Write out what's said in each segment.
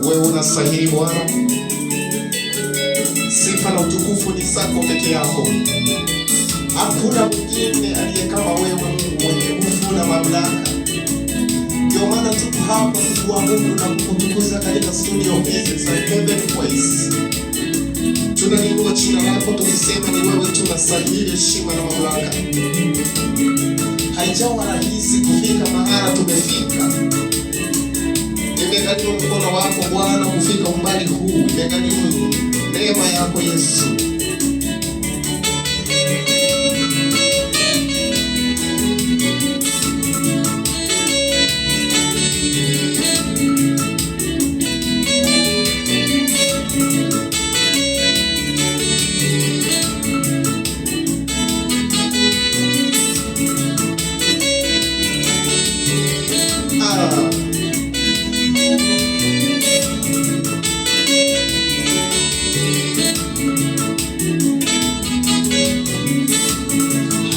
Wewe unastahili Bwana, sifa na utukufu ni zako peke yako. Hakuna mwingine aliye kama wewe, Mungu mwenye nguvu na mamlaka. Ndio maana tuko hapa kuabudu na kukutukuza katika studio hizi za Heaven Voice. Tunainua jina lako tukisema ni wewe tunastahili heshima na mamlaka. Haijawa rahisi kufika mahali tumefika. Imegharimu mkono wako Bwana kufika umbali huu. Imegharimu neema yako Yesu.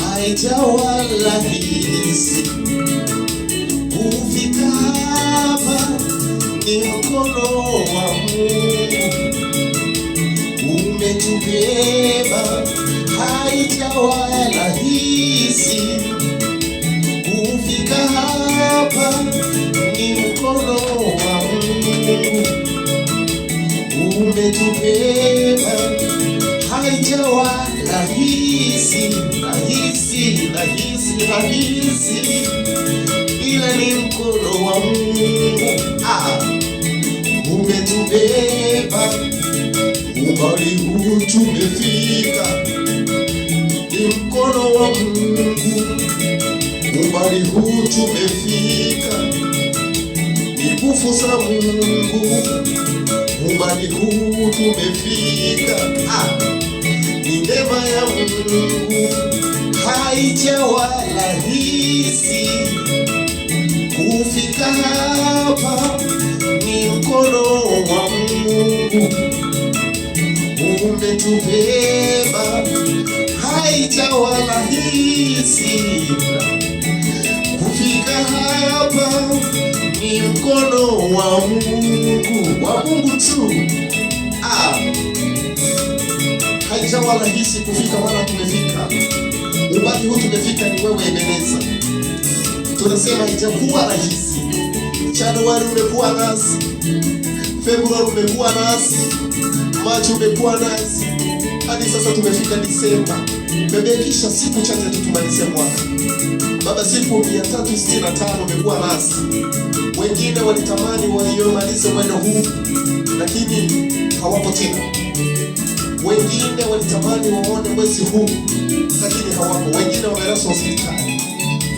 Haijawa rahisi kufika hapa, ni mkono wa Mungu umetubeba. Haijawa rahisi kufika hapa, ni mkono wa Mungu umetubeba. Haijawa rahisi ila ni mkono wa Mungu umetubeba. Umbali huu tumefika, ni mkono wa Mungu. Umbali huu tumefika, ni nguvu za Mungu. Umbali huu tumefika, ni neema ya Mungu. Haijawa rahisi kufika hapa, ni mkono wa Mungu umetubeba. Haijawa rahisi kufika hapa, ni mkono wa Mungu tu. Haijawa rahisi kufika wala tumefika. Umbali huu tumefika ni wewe Ebeneza. Tunasema haijakuwa rahisi. Januari umekuwa nasi, Februari umekuwa nasi, Machi umekuwa nasi, hadi sasa tumefika Disemba. Tumebakisha siku chache tu tumalize mwaka. Baba, siku 365 umekuwa nasi. Wengine walitamani waliomalize mwendo huu, lakini hawapo tena. Wengine walitamani waone mwezi huu, lakini hawapo. Wengine wamelazwa hospitali.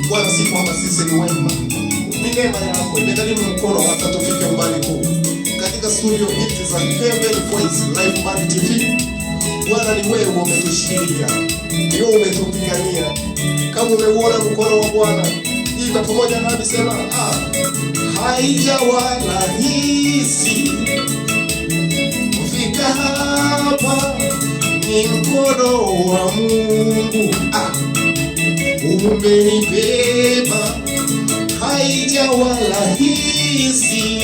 Bwana, sifa kwamba sisi ni wema. Ni neema yako imegharimu mkono wako tufike umbali huu. Katika studio hizi za Heaven Voice Live Band TV, Bwana ni wewe umetushikilia, ni wewe umetupigania. Kama umeuona mkono wa Bwana, ita pamoja nami sema haijawa rahisi kufika hapa, ni mkono wa Mungu umenibeba. Haijawa rahisi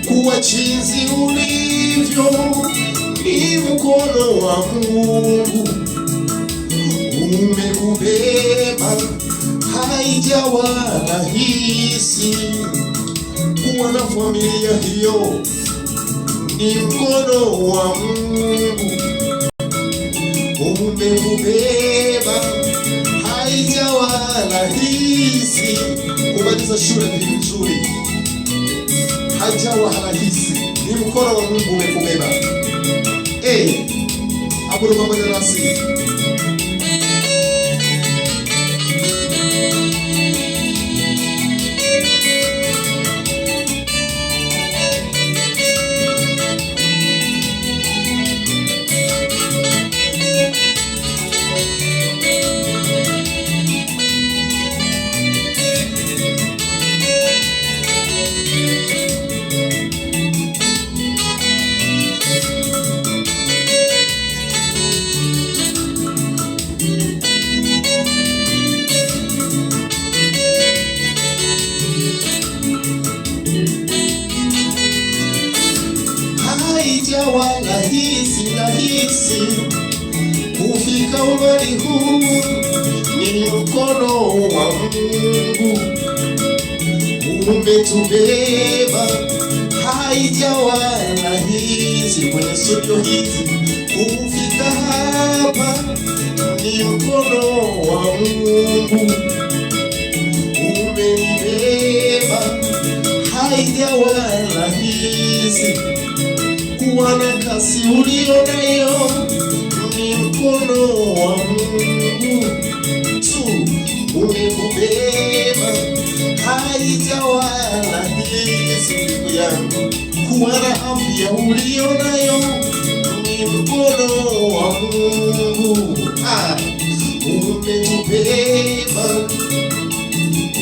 kuwa jinsi ulivyo, ni mkono wa Mungu umekubeba. Haijawa rahisi kuwa na familia hiyo, ni mkono wa Mungu umekubeba. Haijawa rahisi kumaliza shule vizuri, haijawa rahisi, ni mkono wa Mungu umekubeba. Abudu pamoja nasi. rahisi kufika umbali huu, ni mkono wa Mungu umetubeba. Haijawa rahisi kwenye studio hizi kufika hapa, ni mkono wa Mungu umenibeba. Haijawa rahisi kuwa na kasi ulio nayo, ni mkono wa Mungu tu umekubeba. Haijawa rahisi ndugu yangu kuwa na afya ulio nayo, ni mkono wa Mungu umetubeba.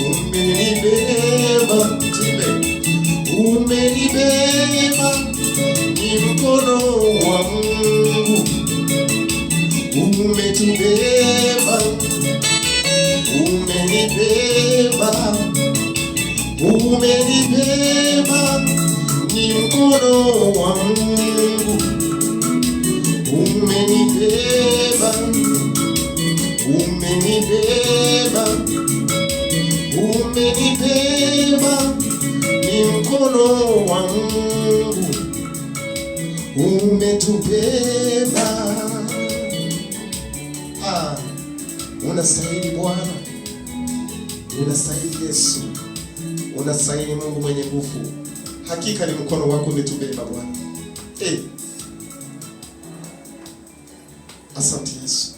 Umenibeba, umenibeba, ni mkono wa Mungu umetubeba. Umenibeba, umenibeba, ni mkono wa Mungu umenibeba. Umenibeba, umenibeba, ni mkono wa Mungu umetubeba. Unastahili Bwana, unastahili Yesu, unastahili Mungu mwenye nguvu. Hakika ni mkono wako umetubeba Bwana. Asante Yesu.